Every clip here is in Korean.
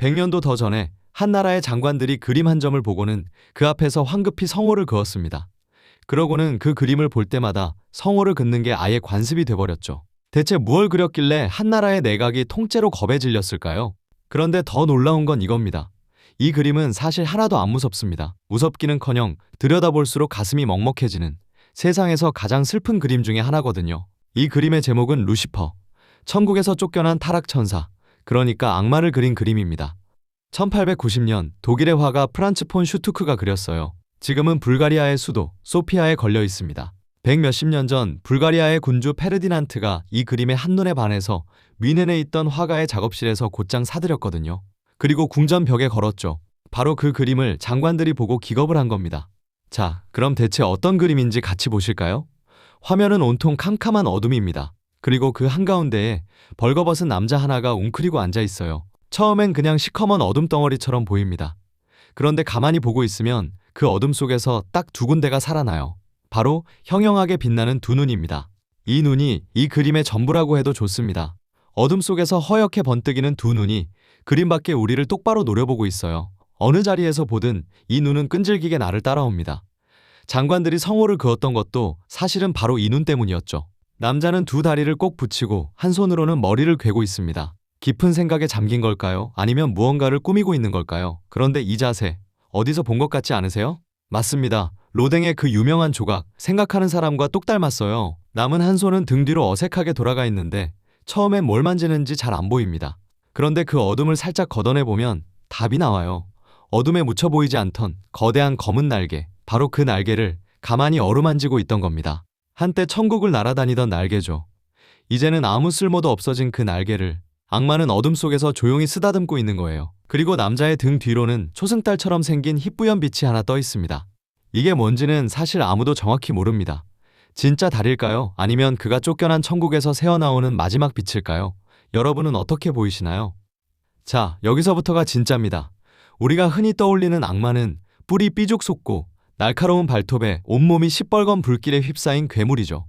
100년도 더 전에 한나라의 장관들이 그림 한 점을 보고는 그 앞에서 황급히 성호를 그었습니다. 그러고는 그 그림을 볼 때마다 성호를 긋는 게 아예 관습이 돼버렸죠. 대체 무얼 그렸길래 한나라의 내각이 통째로 겁에 질렸을까요? 그런데 더 놀라운 건 이겁니다. 이 그림은 사실 하나도 안 무섭습니다. 무섭기는커녕 들여다볼수록 가슴이 먹먹해지는 세상에서 가장 슬픈 그림 중에 하나거든요. 이 그림의 제목은 루시퍼, 천국에서 쫓겨난 타락천사, 그러니까 악마를 그린 그림입니다. 1890년 독일의 화가 프란츠 폰 슈투크가 그렸어요. 지금은 불가리아의 수도 소피아에 걸려 있습니다. 100몇십 년 전 불가리아의 군주 페르디난트가 이 그림에 한눈에 반해서 뮌헨에 있던 화가의 작업실에서 곧장 사들였거든요. 그리고 궁전 벽에 걸었죠. 바로 그 그림을 장관들이 보고 기겁을 한 겁니다. 자, 그럼 대체 어떤 그림인지 같이 보실까요? 화면은 온통 캄캄한 어둠입니다. 그리고 그 한가운데에 벌거벗은 남자 하나가 웅크리고 앉아 있어요. 처음엔 그냥 시커먼 어둠 덩어리처럼 보입니다. 그런데 가만히 보고 있으면 그 어둠 속에서 딱 두 군데가 살아나요. 바로 형형하게 빛나는 두 눈입니다. 이 눈이 이 그림의 전부라고 해도 좋습니다. 어둠 속에서 허옇게 번뜩이는 두 눈이 그림 밖에 우리를 똑바로 노려보고 있어요. 어느 자리에서 보든 이 눈은 끈질기게 나를 따라옵니다. 장관들이 성호를 그었던 것도 사실은 바로 이 눈 때문이었죠. 남자는 두 다리를 꼭 붙이고 한 손으로는 머리를 괴고 있습니다. 깊은 생각에 잠긴 걸까요? 아니면 무언가를 꾸미고 있는 걸까요? 그런데 이 자세, 어디서 본 것 같지 않으세요? 맞습니다. 로댕의 그 유명한 조각, 생각하는 사람과 똑 닮았어요. 남은 한 손은 등 뒤로 어색하게 돌아가 있는데 처음엔 뭘 만지는지 잘 안 보입니다. 그런데 그 어둠을 살짝 걷어내보면 답이 나와요. 어둠에 묻혀 보이지 않던 거대한 검은 날개, 바로 그 날개를 가만히 어루만지고 있던 겁니다. 한때 천국을 날아다니던 날개죠. 이제는 아무 쓸모도 없어진 그 날개를 악마는 어둠 속에서 조용히 쓰다듬고 있는 거예요. 그리고 남자의 등 뒤로는 초승달처럼 생긴 희뿌연 빛이 하나 떠 있습니다. 이게 뭔지는 사실 아무도 정확히 모릅니다. 진짜 달일까요? 아니면 그가 쫓겨난 천국에서 새어나오는 마지막 빛일까요? 여러분은 어떻게 보이시나요? 자, 여기서부터가 진짜입니다. 우리가 흔히 떠올리는 악마는 뿔이 삐죽 솟고 날카로운 발톱에 온몸이 시뻘건 불길에 휩싸인 괴물이죠.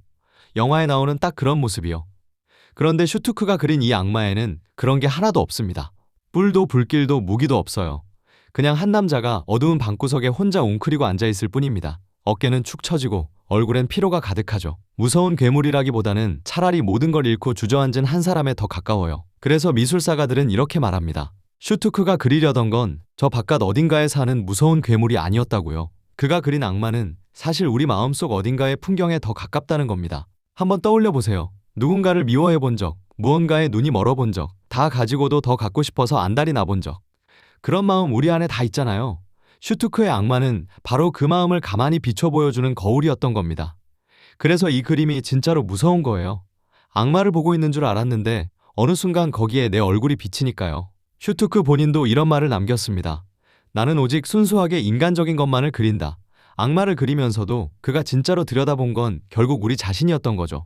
영화에 나오는 딱 그런 모습이요. 그런데 슈투크가 그린 이 악마에는 그런 게 하나도 없습니다. 뿔도 불길도 무기도 없어요. 그냥 한 남자가 어두운 방구석에 혼자 웅크리고 앉아있을 뿐입니다. 어깨는 축 처지고 얼굴엔 피로가 가득하죠. 무서운 괴물이라기보다는 차라리 모든 걸 잃고 주저앉은 한 사람에 더 가까워요. 그래서 미술사가들은 이렇게 말합니다. 슈투크가 그리려던 건 저 바깥 어딘가에 사는 무서운 괴물이 아니었다고요. 그가 그린 악마는 사실 우리 마음속 어딘가의 풍경에 더 가깝다는 겁니다. 한번 떠올려 보세요. 누군가를 미워해 본 적, 무언가에 눈이 멀어 본 적, 다 가지고도 더 갖고 싶어서 안달이 나 본 적. 그런 마음 우리 안에 다 있잖아요. 슈투크의 악마는 바로 그 마음을 가만히 비춰 보여주는 거울이었던 겁니다. 그래서 이 그림이 진짜로 무서운 거예요. 악마를 보고 있는 줄 알았는데 어느 순간 거기에 내 얼굴이 비치니까요. 슈투크 본인도 이런 말을 남겼습니다. 나는 오직 순수하게 인간적인 것만을 그린다. 악마를 그리면서도 그가 진짜로 들여다본 건 결국 우리 자신이었던 거죠.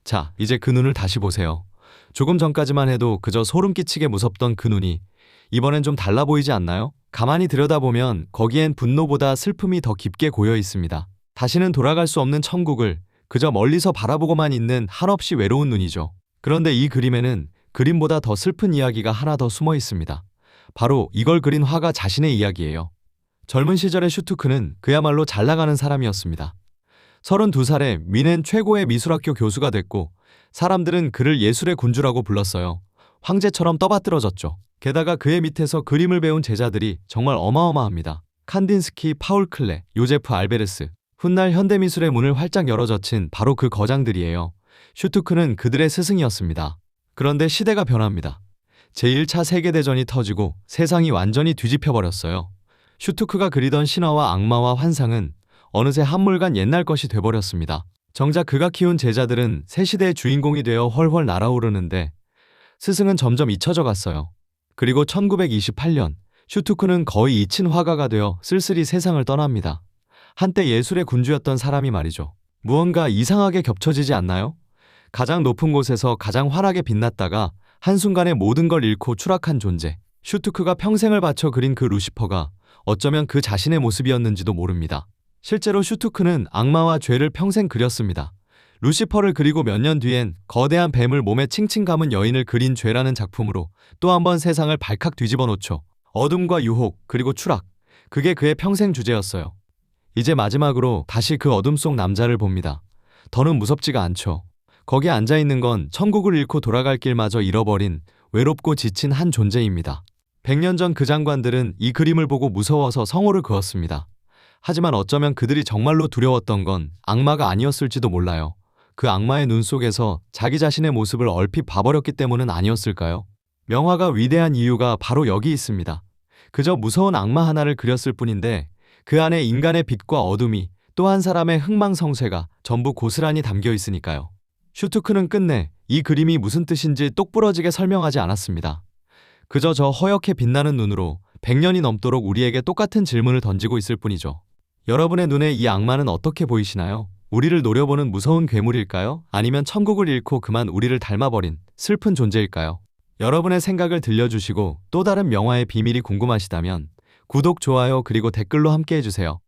자, 이제 그 눈을 다시 보세요. 조금 전까지만 해도 그저 소름 끼치게 무섭던 그 눈이 이번엔 좀 달라 보이지 않나요? 가만히 들여다보면 거기엔 분노보다 슬픔이 더 깊게 고여 있습니다. 다시는 돌아갈 수 없는 천국을 그저 멀리서 바라보고만 있는 한없이 외로운 눈이죠. 그런데 이 그림에는 그림보다 더 슬픈 이야기가 하나 더 숨어 있습니다. 바로 이걸 그린 화가 자신의 이야기예요. 젊은 시절의 슈투크는 그야말로 잘 나가는 사람이었습니다. 32살에 뮌헨 최고의 미술학교 교수가 됐고 사람들은 그를 예술의 군주라고 불렀어요. 황제처럼 떠받들어졌죠. 게다가 그의 밑에서 그림을 배운 제자들이 정말 어마어마합니다. 칸딘스키, 파울 클레, 요제프 알베르스, 훗날 현대미술의 문을 활짝 열어젖힌 바로 그 거장들이에요. 슈투크는 그들의 스승이었습니다. 그런데 시대가 변합니다. 제1차 세계대전이 터지고 세상이 완전히 뒤집혀버렸어요. 슈투크가 그리던 신화와 악마와 환상은 어느새 한물간 옛날 것이 돼버렸습니다. 정작 그가 키운 제자들은 새 시대의 주인공이 되어 훨훨 날아오르는데 스승은 점점 잊혀져 갔어요. 그리고 1928년 슈투크는 거의 잊힌 화가가 되어 쓸쓸히 세상을 떠납니다. 한때 예술의 군주였던 사람이 말이죠. 무언가 이상하게 겹쳐지지 않나요? 가장 높은 곳에서 가장 환하게 빛났다가 한순간에 모든 걸 잃고 추락한 존재. 슈투크가 평생을 바쳐 그린 그 루시퍼가 어쩌면 그 자신의 모습이었는지도 모릅니다. 실제로 슈투크는 악마와 죄를 평생 그렸습니다. 루시퍼를 그리고 몇 년 뒤엔 거대한 뱀을 몸에 칭칭 감은 여인을 그린 죄라는 작품으로 또 한 번 세상을 발칵 뒤집어 놓죠. 어둠과 유혹, 그리고 추락. 그게 그의 평생 주제였어요. 이제 마지막으로 다시 그 어둠 속 남자를 봅니다. 더는 무섭지가 않죠. 거기 앉아있는 건 천국을 잃고 돌아갈 길마저 잃어버린 외롭고 지친 한 존재입니다. 100년 전 그 장관들은 이 그림을 보고 무서워서 성호를 그었습니다. 하지만 어쩌면 그들이 정말로 두려웠던 건 악마가 아니었을지도 몰라요. 그 악마의 눈 속에서 자기 자신의 모습을 얼핏 봐버렸기 때문은 아니었을까요? 명화가 위대한 이유가 바로 여기 있습니다. 그저 무서운 악마 하나를 그렸을 뿐인데 그 안에 인간의 빛과 어둠이 또 한 사람의 흥망성쇠가 전부 고스란히 담겨 있으니까요. 슈투크는 끝내 이 그림이 무슨 뜻인지 똑부러지게 설명하지 않았습니다. 그저 저 허옇게 빛나는 눈으로 100년이 넘도록 우리에게 똑같은 질문을 던지고 있을 뿐이죠. 여러분의 눈에 이 악마는 어떻게 보이시나요? 우리를 노려보는 무서운 괴물일까요? 아니면 천국을 잃고 그만 우리를 닮아버린 슬픈 존재일까요? 여러분의 생각을 들려주시고 또 다른 명화의 비밀이 궁금하시다면 구독, 좋아요 그리고 댓글로 함께 해주세요.